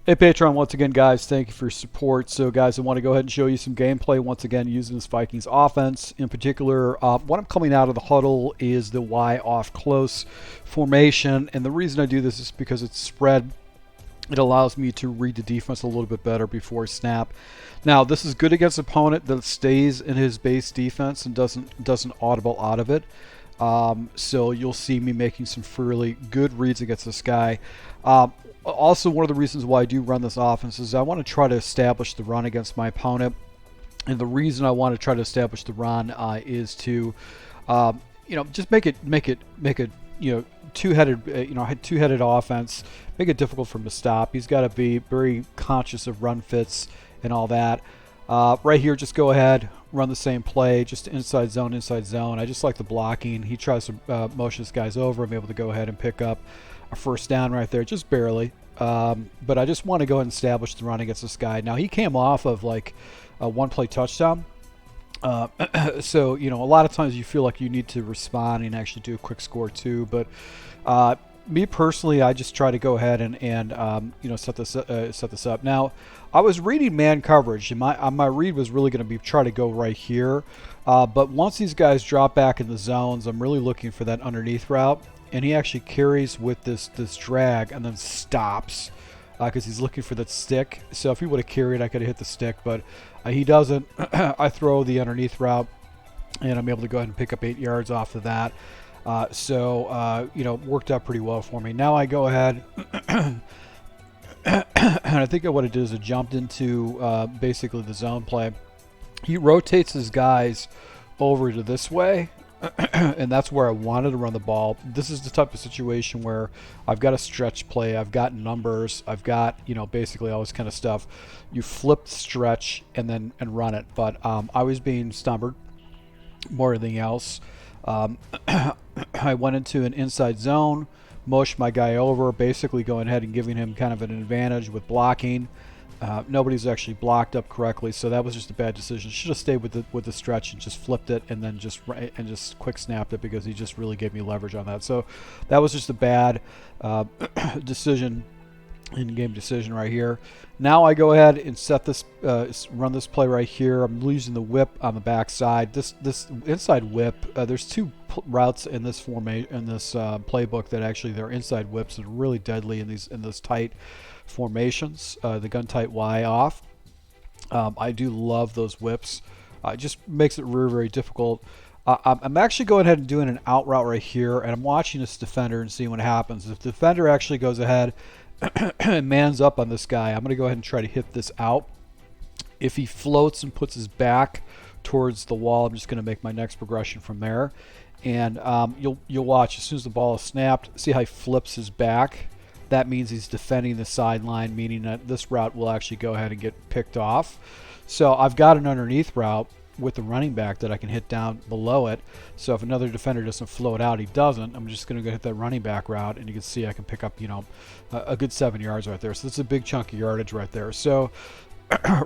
Hey Patreon, once again guys, thank you for your support. So guys, I want to go ahead and show you some gameplay once again using this Vikings offense. In particular, what I'm coming out of the huddle is the Y off close formation, and the reason I do this is because it's spread. It allows me to read the defense a little bit better before snap. Now this is good against an opponent that stays in his base defense and doesn't audible out of it. So you'll see me making some fairly good reads against this guy. Also, one of the reasons why I do run this offense is I want to try to establish the run against my opponent. And the reason I want to try to establish the run is to, just make it, two-headed offense, make it difficult for him to stop. He's got to be very conscious of run fits and all that. Right here, just go ahead, run the same play, just inside zone, inside zone. I just like the blocking. He tries to motion this guy's over. I'm able to go ahead and pick up a first down right there, just barely. But I just want to go ahead and establish the run against this guy. Now, he came off of like a one-play touchdown. So, a lot of times you feel like you need to respond and actually do a quick score too. But me personally, I just try to go ahead and set this up. Now, I was reading man coverage, and my read was really going to be try to go right here. But once these guys drop back in the zones, I'm really looking for that underneath route. And he actually carries with this drag and then stops because he's looking for that stick. So if he would have carried, I could have hit the stick, but he doesn't. I throw the underneath route, and I'm able to go ahead and pick up 8 yards off of that. Worked out pretty well for me. Now I go ahead, and I think what it did is it jumped into basically the zone play. He rotates his guys over to this way. And that's where I wanted to run the ball. This is the type of situation where I've got a stretch play, I've got numbers, I've got, basically all this kind of stuff. You flip the stretch and run it. But I was being stubborn more than anything else. I went into an inside zone, motioned my guy over, basically going ahead and giving him kind of an advantage with blocking. Nobody's actually blocked up correctly, so that was just a bad decision. Should have stayed with the stretch and just flipped it and then just quick snapped it because he just really gave me leverage on that. So that was just a bad decision, in-game decision right here. Now I go ahead and set this, run this play right here. I'm using the whip on the backside. This inside whip. There's two routes in this playbook that actually they're inside whips and really deadly in this tight formations. The gun tight Y off. I do love those whips. It just makes it very, very difficult. I'm actually going ahead and doing an out route right here, and I'm watching this defender and seeing what happens. If the defender actually goes ahead and mans up on this guy, I'm going to go ahead and try to hit this out. If he floats and puts his back towards the wall, I'm just going to make my next progression from there. And you'll watch as soon as the ball is snapped, see how he flips his back. That means he's defending the sideline, meaning that this route will actually go ahead and get picked off. So I've got an underneath route with the running back that I can hit down below it. So if another defender doesn't float out, he doesn't. I'm just going to go hit that running back route, and you can see I can pick up, a good 7 yards right there. So that's a big chunk of yardage right there. So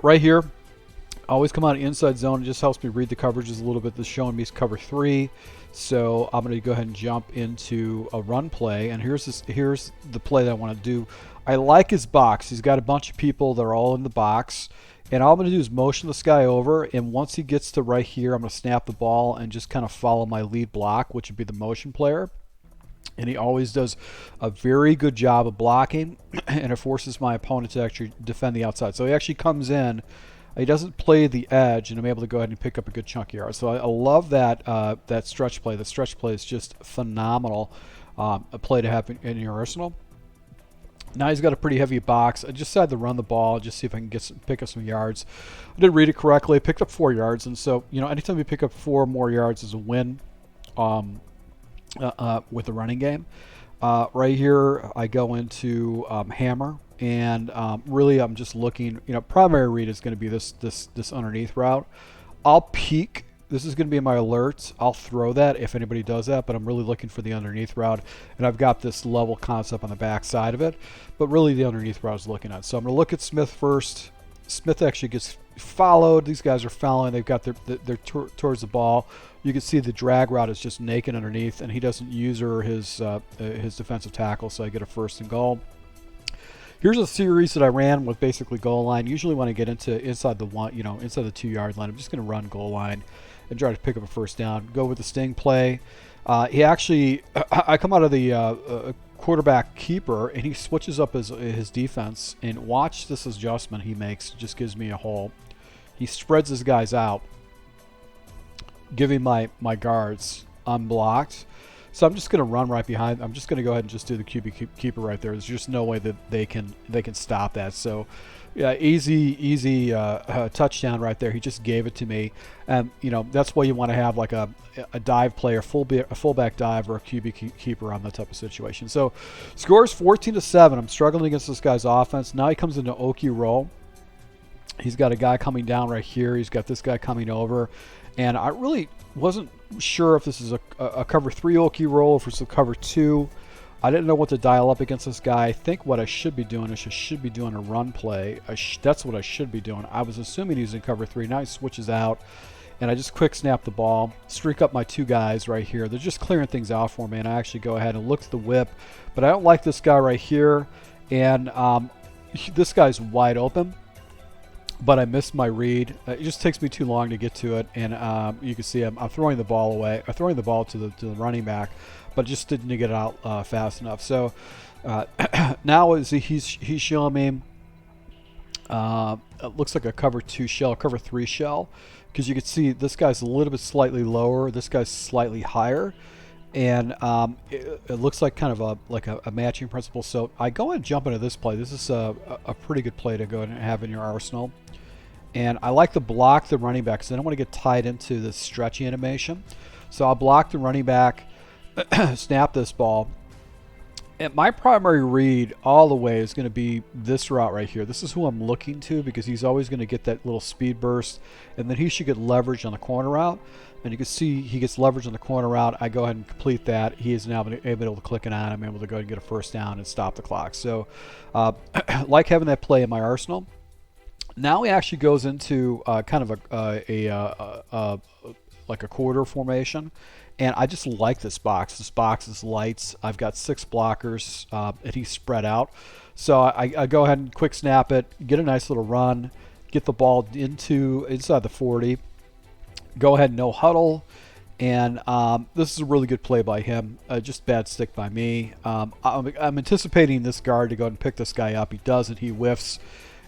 right here, always come out of inside zone. It just helps me read the coverages a little bit. This is showing me cover 3. So I'm going to go ahead and jump into a run play. And here's the play that I want to do. I like his box. He's got a bunch of people that are all in the box. And all I'm going to do is motion this guy over. And once he gets to right here, I'm going to snap the ball and just kind of follow my lead block, which would be the motion player. And he always does a very good job of blocking. And it forces my opponent to actually defend the outside. So he actually comes in. He doesn't play the edge, and I'm able to go ahead and pick up a good chunk of yards. So I love that that stretch play. The stretch play is just phenomenal. A play to have in your arsenal. Now he's got a pretty heavy box. I just decided to run the ball, just see if I can pick up some yards. I did read it correctly. I picked up 4 yards, and so anytime you pick up 4 more yards is a win with the running game. Right here, I go into hammer. And really, I'm just looking. Primary read is going to be this underneath route. I'll peek. This is going to be my alerts. I'll throw that if anybody does that, but I'm really looking for the underneath route. And I've got this level concept on the back side of it, but really the underneath route is looking at. So I'm going to look at Smith first. Smith actually gets followed. These guys are following. They've got their towards the ball. You can see the drag route is just naked underneath, and he doesn't use his defensive tackle, so I get a 1st and goal. Here's a series that I ran with basically goal line. Usually when I get inside the one, inside the 2-yard line, I'm just going to run goal line and try to pick up a first down. Go with the sting play. He actually, I come out of the quarterback keeper, and he switches up his defense. And watch this adjustment he makes. It just gives me a hole. He spreads his guys out, giving my guards unblocked. So I'm just going to run right behind. I'm just going to go ahead and just do the QB keeper right there. There's just no way that they can stop that. So, yeah, easy touchdown right there. He just gave it to me, and that's why you want to have like a dive player, a fullback dive, or a QB keeper on that type of situation. So, scores 14-7. I'm struggling against this guy's offense. Now he comes into Okie roll. He's got a guy coming down right here. He's got this guy coming over, and I really wasn't sure if this is a cover 3 Okie roll, if it's a cover 2. I didn't know what to dial up against this guy. I think what I should be doing is I should be doing a run play. That's what I should be doing. I was assuming he's in cover 3. Now he switches out, and I just quick snap the ball, streak up my 2 guys right here. They're just clearing things out for me, and I actually go ahead and look at the whip. But I don't like this guy right here, and this guy's wide open. But I missed my read. It just takes me too long to get to it, and you can see I'm throwing the ball away. I'm throwing the ball to the running back, but just didn't get it out fast enough. So now he's showing me. It looks like a cover 2 shell, cover 3 shell, because you can see this guy's a little bit slightly lower. This guy's slightly higher, and it looks like kind of a matching principle. So I go and jump into this play. This is a pretty good play to go and have in your arsenal. And I like to block the running back because I don't want to get tied into this stretchy animation. So I'll block the running back, snap this ball. And my primary read all the way is going to be this route right here. This is who I'm looking to because he's always going to get that little speed burst. And then he should get leverage on the corner route. And you can see he gets leverage on the corner route. I go ahead and complete that. He is now able to click it on. I'm able to go ahead and get a first down and stop the clock. So like having that play in my arsenal. Now he actually goes into kind of like a quarter formation, and I just like this box. This box is lights. I've got 6 blockers, and he's spread out. So I go ahead and quick snap it, get a nice little run, get the ball inside the 40. Go ahead and no huddle, and this is a really good play by him. Just bad stick by me. I'm anticipating this guard to go ahead and pick this guy up. He doesn't. He whiffs.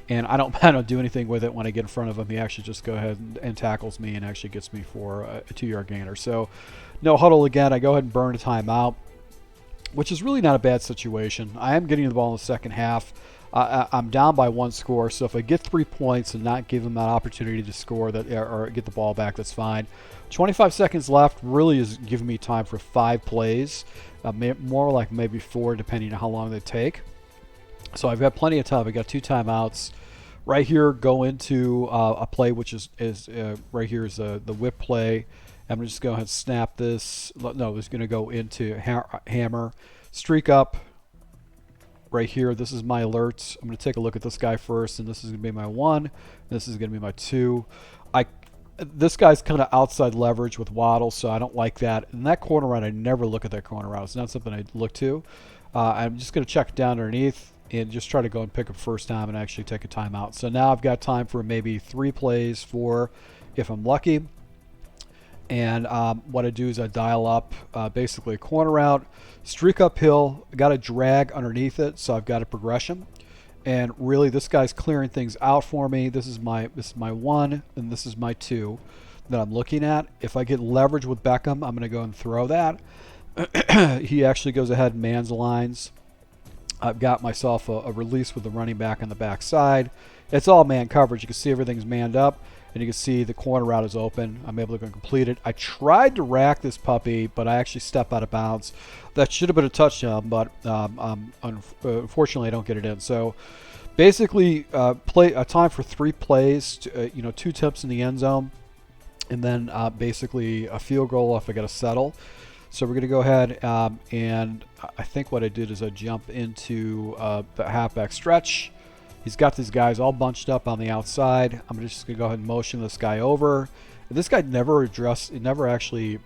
And I don't do anything with it when I get in front of him. He actually just go ahead and tackles me and actually gets me for a 2-yard gainer. So no huddle again. I go ahead and burn a timeout, which is really not a bad situation. I am getting the ball in the second half. I'm down by 1 score. So if I get 3 points and not give him that opportunity to score or get the ball back, that's fine. 25 seconds left really is giving me time for 5 plays, more like maybe 4 depending on how long they take. So I've got plenty of time. I've got 2 timeouts. Right here, go into a play which is right here is the whip play. I'm just going to go ahead and snap this. No, it's going to go into hammer. Streak up right here. This is my alerts. I'm going to take a look at this guy first, and this is going to be my 1. This is going to be my 2. This guy's kind of outside leverage with Waddle, so I don't like that. And that corner route, I never look at that corner route. It's not something I look to. I'm just going to check down underneath and just try to go and pick up first time and actually take a timeout. So now I've got time for maybe 3 plays, 4 if I'm lucky. And what I do is I dial up basically a corner route, streak uphill, got a drag underneath it, so I've got a progression. And really this guy's clearing things out for me. This is my 1 and this is my 2 that I'm looking at. If I get leverage with Beckham, I'm going to go and throw that. He actually goes ahead and mans the lines. I've got myself a release with the running back on the backside. It's all man coverage. You can see everything's manned up, and you can see the corner route is open. I'm able to go and complete it. I tried to rack this puppy, but I actually stepped out of bounds. That should have been a touchdown, but unfortunately I don't get it in. So basically play a time for 3 plays, 2 attempts in the end zone, and then basically a field goal if I got to settle. So we're going to go ahead and I think what I did is I jump into the halfback stretch. He's got these guys all bunched up on the outside. I'm just going to go ahead and motion this guy over. This guy never actually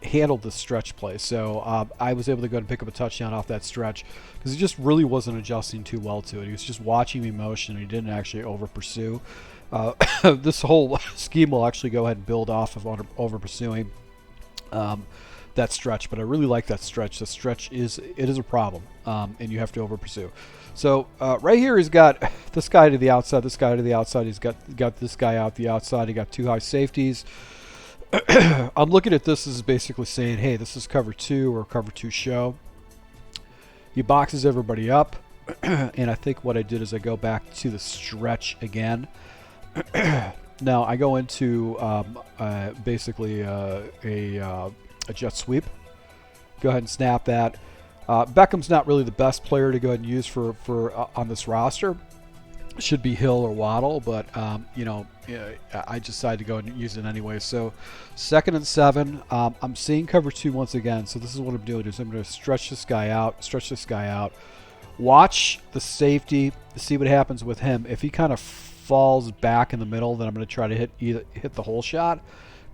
handled the stretch play. So I was able to go and pick up a touchdown off that stretch because he just really wasn't adjusting too well to it. He was just watching me motion. He didn't actually over pursue. This whole scheme will actually go ahead and build off of over pursuing that stretch, but I really like that stretch. The stretch is a problem, and you have to over pursue. So right here, he's got this guy to the outside, this guy to the outside. He's got this guy out the outside. He got 2 high safeties. I'm looking at this as basically saying, hey, this is cover 2 or cover 2 show. He boxes everybody up, and I think what I did is I go back to the stretch again. Now I go into basically a jet sweep. Go ahead and snap that. Beckham's not really the best player to go ahead and use for on this roster. Should be Hill or Waddle, but you know, I decided to go and use it anyway. So 2nd and 7. I'm seeing cover 2 once again. So this is what I'm doing is I'm going to stretch this guy out, watch the safety, see what happens with him. If he kind of falls back in the middle, then I'm going to try to hit the whole shot.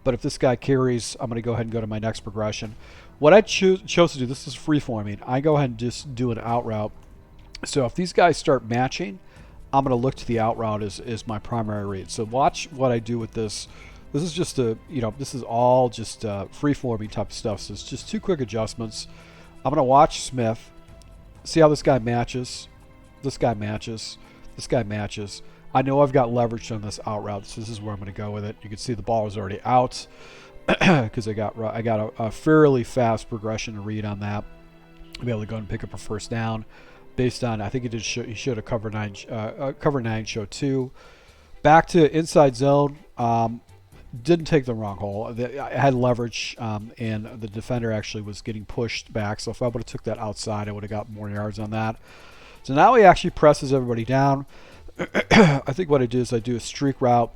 But if this guy carries, I'm going to go ahead and go to my next progression. What I chose to do, this is free-forming. I go ahead and just do an out route. So if these guys start matching, I'm going to look to the out route as my primary read. So watch what I do with this. This is just this is all just free-forming type of stuff. So it's just 2 quick adjustments. I'm going to watch Smith, see how this guy matches. This guy matches. This guy matches. I know I've got leverage on this out route, so this is where I'm going to go with it. You can see the ball is already out because I got a fairly fast progression to read on that. I'll be able to go and pick up a first down based on, I think he showed a cover 9 show 2. Back to inside zone. Didn't take the wrong hole. I had leverage, and the defender actually was getting pushed back. So if I would have took that outside, I would have got more yards on that. So now he actually presses everybody down. I think what I do is I do a streak route.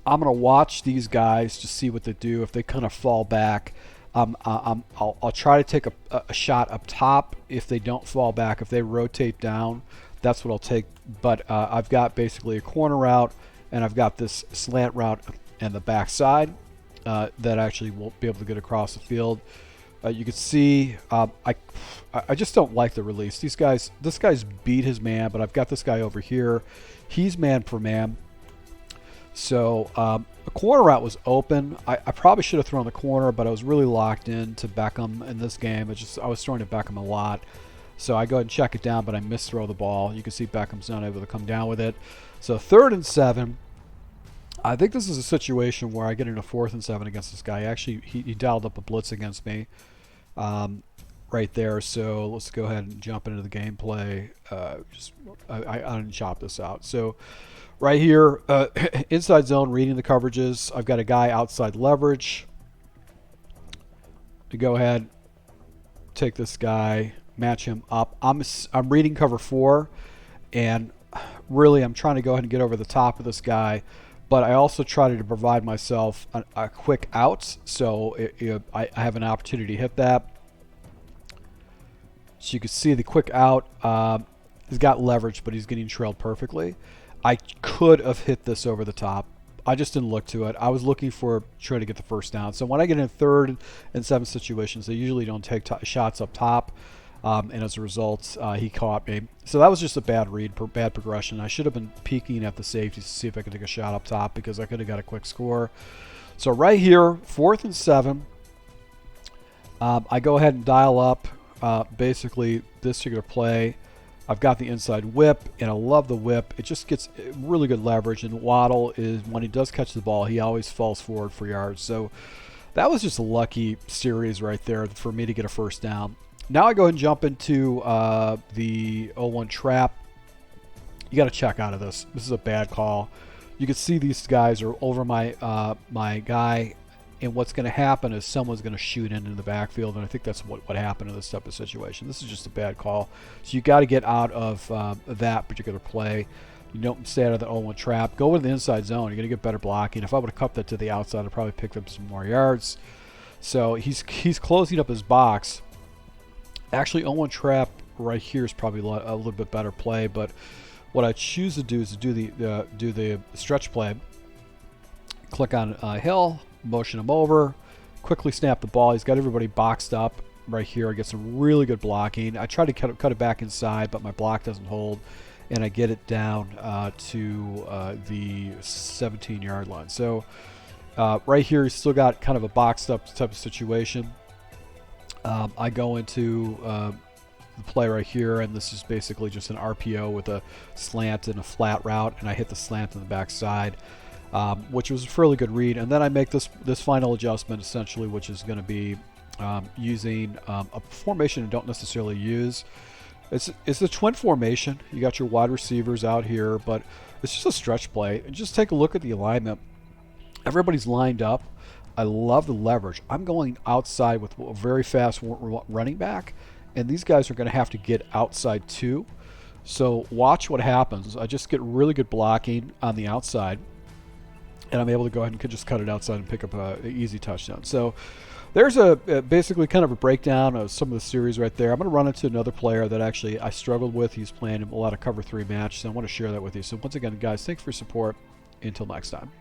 I'm going to watch these guys to see what they do. If they kind of fall back, I'll try to take a shot up top. If they don't fall back, if they rotate down, that's what I'll take. But I've got basically a corner route, and I've got this slant route and the backside that actually won't be able to get across the field. You can see I just don't like the release. This guy's beat his man, but I've got this guy over here. He's man for man. So the corner route was open. I probably should have thrown the corner, but I was really locked in to Beckham in this game. I was throwing to Beckham a lot. So I go ahead and check it down, but I misthrow the ball. You can see Beckham's not able to come down with it. So 3rd and 7. I think this is a situation where I get into 4th and 7 against this guy. Actually, he dialed up a blitz against me right there. So let's go ahead and jump into the gameplay. I didn't chop this out. So right here, inside zone, reading the coverages. I've got a guy outside leverage. To go ahead, take this guy, match him up. I'm reading cover 4, and really I'm trying to go ahead and get over the top of this guy. But I also try to provide myself a quick out, so I have an opportunity to hit that. So you can see the quick out. He's got leverage, but he's getting trailed perfectly. I could have hit this over the top. I just didn't look to it. I was looking for trying to get the first down. So when I get in 3rd and 7 situations, they usually don't take shots up top. And as a result, he caught me. So that was just a bad read, bad progression. I should have been peeking at the safeties to see if I could take a shot up top because I could have got a quick score. So right here, 4th and 7, I go ahead and dial up basically this particular play. I've got the inside whip, and I love the whip. It just gets really good leverage, and Waddle is, when he does catch the ball, he always falls forward for yards. So that was just a lucky series right there for me to get a first down. Now I go ahead and jump into the 0-1 trap. You got to check out of this. This is a bad call. You can see these guys are over my my guy, and what's going to happen is someone's going to shoot into the backfield, and I think that's what happened in this type of situation. This is just a bad call. So you got to get out of that particular play. You don't stay out of the 0-1 trap. Go into the inside zone. You're going to get better blocking. If I would have cut that to the outside, I'd probably picked up some more yards. So he's closing up his box. Actually, 0-1 trap right here is probably a little bit better play, but what I choose to do is to do the stretch play. Click on Hill, motion him over, quickly snap the ball. He's got everybody boxed up right here. I get some really good blocking. I try to cut it back inside, but my block doesn't hold, and I get it down to the 17-yard line. So right here, he's still got kind of a boxed up type of situation. I go into the play right here, and this is basically just an RPO with a slant and a flat route, and I hit the slant on the backside, which was a fairly good read. And then I make this final adjustment, essentially, which is going to be using a formation I don't necessarily use. It's the twin formation. You got your wide receivers out here, but it's just a stretch play. And just take a look at the alignment. Everybody's lined up. I love the leverage. I'm going outside with a very fast running back, and these guys are going to have to get outside too. So watch what happens. I just get really good blocking on the outside, and I'm able to go ahead and just cut it outside and pick up an easy touchdown. So there's basically kind of a breakdown of some of the series right there. I'm going to run into another player that actually I struggled with. He's playing a lot of cover 3 matches, and I want to share that with you. So once again, guys, thanks for your support. Until next time.